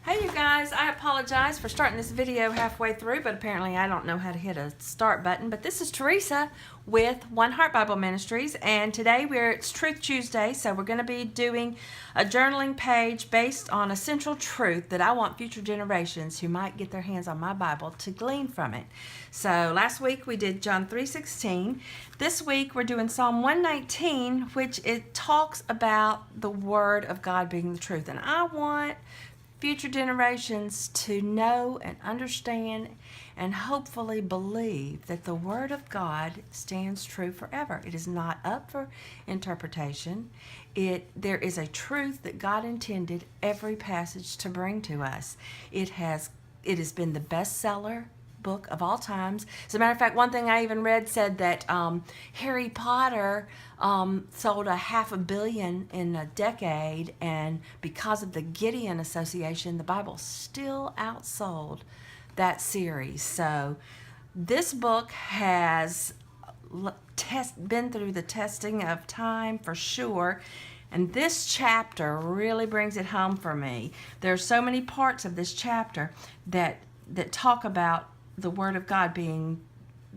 Hey you guys, I apologize for starting this video halfway through, but apparently I don't know how to hit a start button. But this is Teresa with One Heart Bible Ministries, and today it's Truth Tuesday, so we're going to be doing a journaling page based on a central truth that I want future generations who might get their hands on my Bible to glean from it. So last week we did John 3:16. This week we're doing Psalm 119, which it talks about the Word of God being the truth, and I want future generations to know and understand and hopefully believe that the Word of God stands true forever. It is not up for interpretation. There is a truth that God intended every passage to bring to us. It has been the bestseller book of all times. As a matter of fact, one thing I even read said that Harry Potter sold 500 million in a decade, and because of the Gideon Association, the Bible still outsold that series. So this book has been through the testing of time for sure. And this chapter really brings it home for me. There are so many parts of this chapter that talk about the Word of God being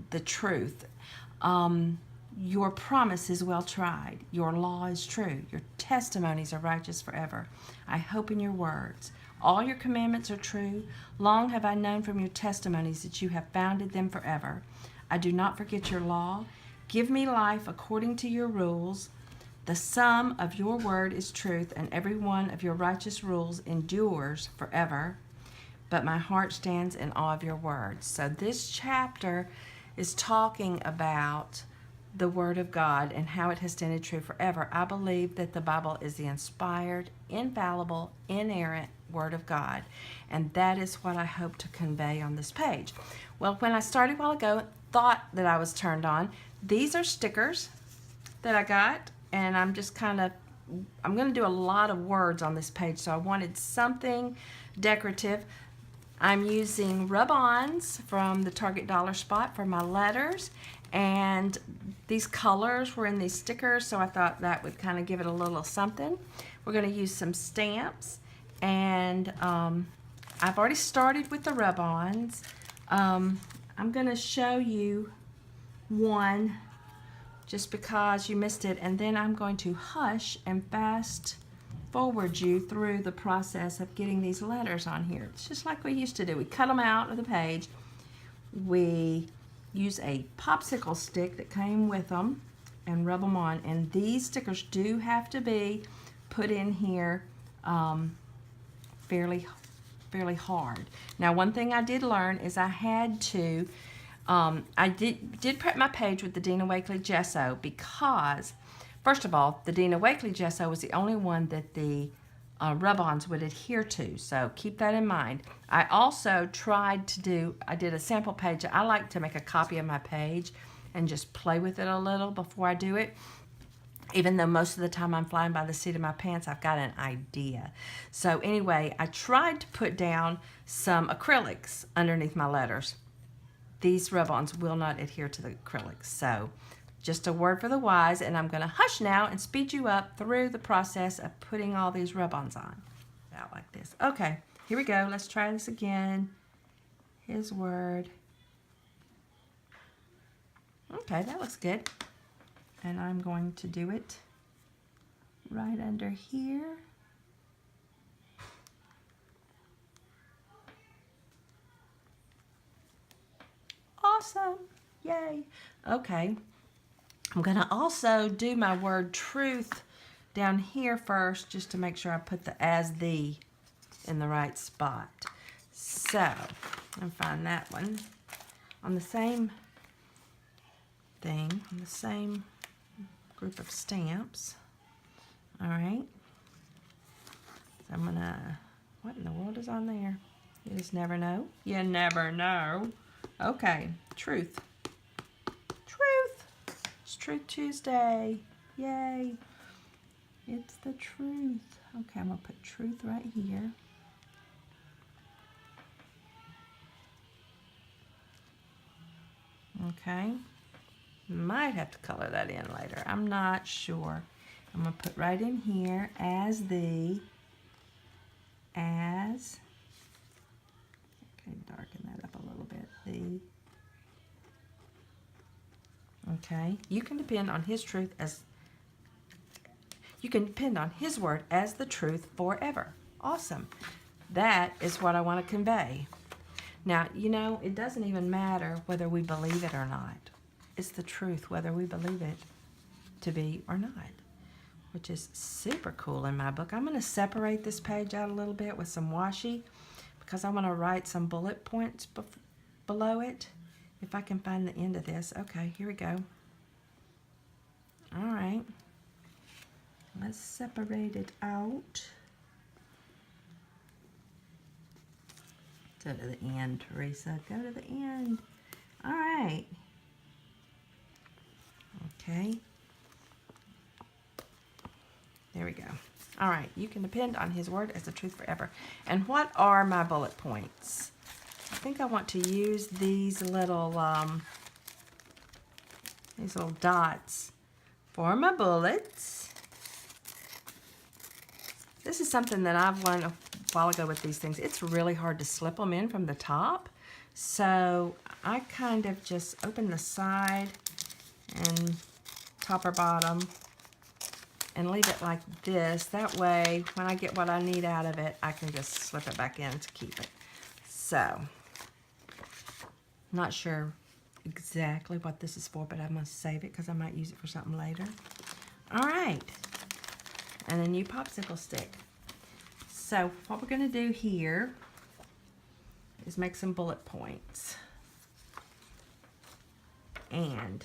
the truth. Your promise is well tried. Your law is true. Your testimonies are righteous forever. I hope in your words. All your commandments are true. Long have I known from your testimonies that you have founded them forever. I do not forget your law. Give me life according to your rules. The sum of your word is truth, and every one of your righteous rules endures forever. But my heart stands in awe of your words. So this chapter is talking about the Word of God and how it has standed true forever. I believe that the Bible is the inspired, infallible, inerrant Word of God. And that is what I hope to convey on this page. Well, when I started a while ago, thought that I was turned on. These are stickers that I got, and I'm going to do a lot of words on this page, so I wanted something decorative. I'm using Rub-ons from the Target Dollar Spot for my letters, and these colors were in these stickers, so I thought that would kind of give it a little something. We're going to use some stamps, and I've already started with the Rub-ons. I'm going to show you one just because you missed it, and then I'm going to hush and fast forward you through the process of getting these letters on here. It's just like we used to do. We cut them out of the page. We use a popsicle stick that came with them and rub them on. And these stickers do have to be put in here fairly hard. Now, one thing I did learn is I had to, I did prep my page with the Dina Wakley gesso because, first of all, the Dina Wakley gesso was the only one that the Rub-ons would adhere to, so keep that in mind. I also I did a sample page. I like to make a copy of my page and just play with it a little before I do it. Even though most of the time I'm flying by the seat of my pants, I've got an idea. So anyway, I tried to put down some acrylics underneath my letters. These Rub-ons will not adhere to the acrylics, so just a word for the wise, and I'm going to hush now and speed you up through the process of putting all these Rub-ons on. Out like this. Okay, here we go. Let's try this again. His word. Okay, that looks good. And I'm going to do it right under here. Awesome. Yay. Okay. I'm going to also do my word truth down here first, just to make sure I put the as thee in the right spot. So, I'll find that one on the same thing, on the same group of stamps. All right. So I'm going to, what in the world is on there? You just never know. You never know. Okay, truth. It's Truth Tuesday. Yay. It's the truth. Okay, I'm going to put truth right here. Okay. Might have to color that in later. I'm not sure. I'm going to put right in here as the, as Okay, darken that up a little bit. Okay, you can depend on His truth as you can depend on His word as the truth forever. Awesome. That is what I want to convey. Now, you know, it doesn't even matter whether we believe it or not. It's the truth, whether we believe it to be or not, which is super cool in my book. I'm going to separate this page out a little bit with some washi because I want to write some bullet points below it. If I can find the end of this. Okay, here we go. All right. Let's separate it out. Go to the end, Teresa. Go to the end. All right. Okay. There we go. All right. You can depend on His word as the truth forever. And what are my bullet points? I think I want to use these little dots for my bullets. This is something that I've learned a while ago with these things. It's really hard to slip them in from the top. So I kind of just open the side and top or bottom and leave it like this. That way, when I get what I need out of it, I can just slip it back in to keep it. So, not sure exactly what this is for, but I must save it because I might use it for something later. All right. And a new popsicle stick. So what we're going to do here is make some bullet points. And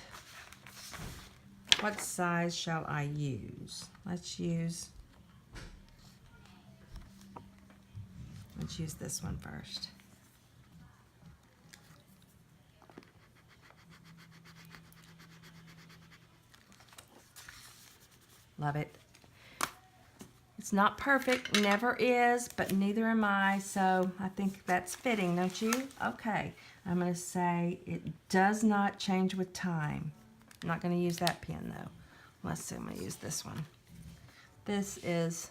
what size shall I use? Let's use this one first. Love it. It's not perfect, never is, but neither am I, so I think that's fitting, don't you? Okay, I'm going to say it does not change with time. I'm not going to use that pen, though. Let's see, I'm going to use this one. This is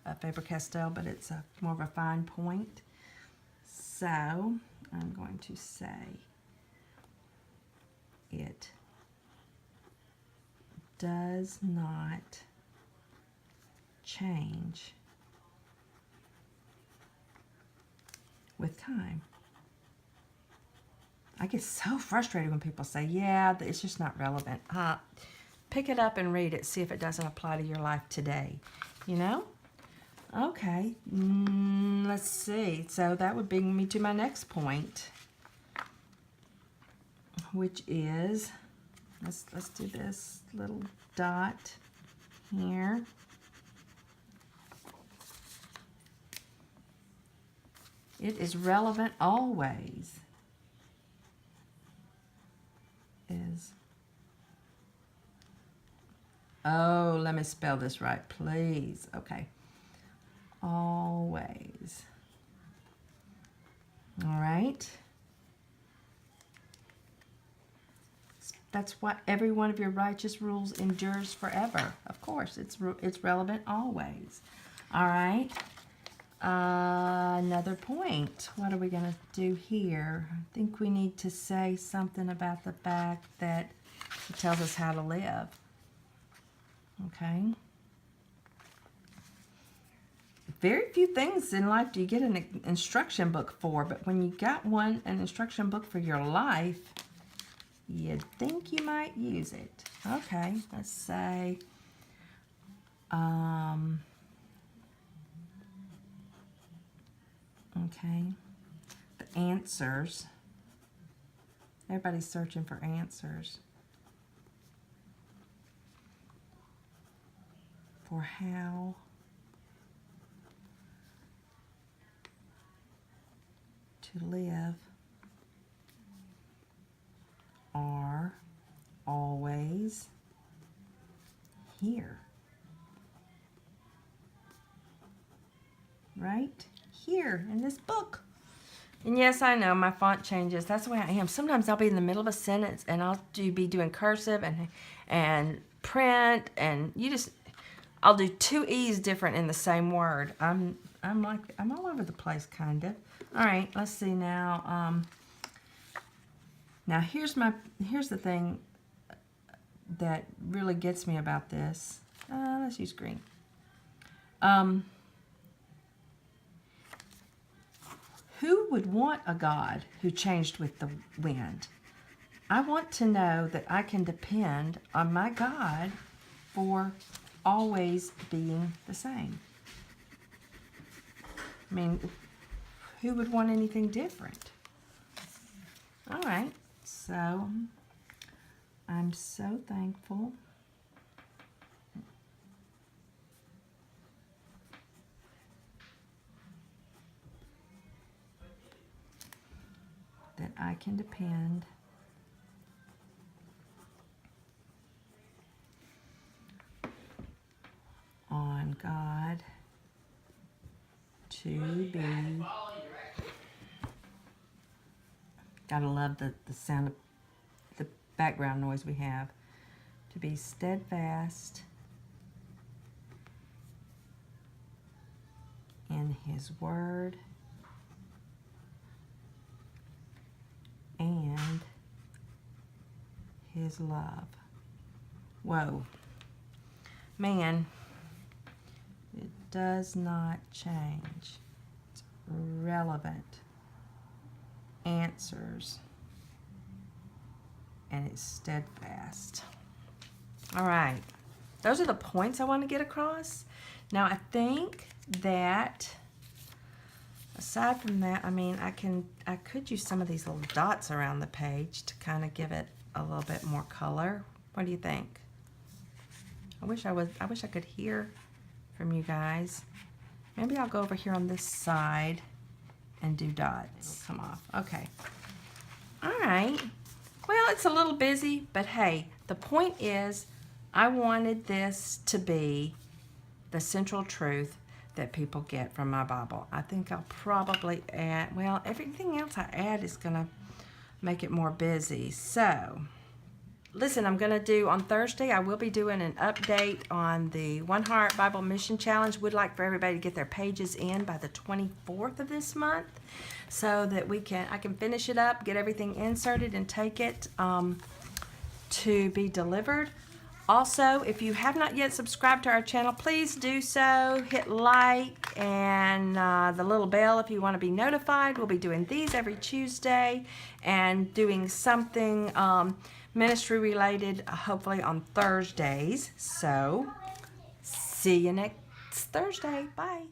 a Faber-Castell, but it's more of a fine point. So, I'm going to say it does not change with time. I get so frustrated when people say, yeah, it's just not relevant. Pick it up and read it. See if it doesn't apply to your life today. You know? Okay. Let's see. So that would bring me to my next point, which is, let's do this little dot here. It is relevant always. Oh, let me spell this right, please. Okay. Always. All right. That's what every one of your righteous rules endures forever. Of course, it's relevant always. All right. Another point. What are we going to do here? I think we need to say something about the fact that it tells us how to live. Okay. Very few things in life do you get an instruction book for, but when you got an instruction book for your life, you'd think you might use it. Okay, let's say, okay, the answers. Everybody's searching for answers. For how to live are always here. Right? Here in this book. And yes, I know my font changes. That's the way I am. Sometimes I'll be in the middle of a sentence and I'll be doing cursive and print, and I'll do two E's different in the same word. I'm all over the place, kind of. All right, let's see now. Now here's the thing that really gets me about this. Let's use green. Who would want a God who changed with the wind? I want to know that I can depend on my God for always being the same. I mean, who would want anything different? All right, so I'm so thankful that I can depend on God to be, gotta love the sound of the background noise we have, to be steadfast in His Word and His love. Whoa. Man, it does not change. It's relevant answers and it's steadfast. All right. Those are the points I want to get across. Now, I think that aside from that, I mean, I could use some of these little dots around the page to kind of give it a little bit more color. What do you think? I wish I could hear from you guys. Maybe I'll go over here on this side and do dots. Come off. Okay. All right. Well, it's a little busy, but hey, the point is I wanted this to be the central truth that people get from my Bible. I think I'll probably add, well, everything else I add is going to make it more busy. So, listen, I'm going to do on Thursday, I will be doing an update on the One Heart Bible Mission Challenge. Would like for everybody to get their pages in by the 24th of this month so that I can finish it up, get everything inserted, and take it to be delivered. Also, if you have not yet subscribed to our channel, please do so. Hit like and the little bell if you want to be notified. We'll be doing these every Tuesday and doing something ministry related, hopefully on Thursdays. So, see you next Thursday. Bye.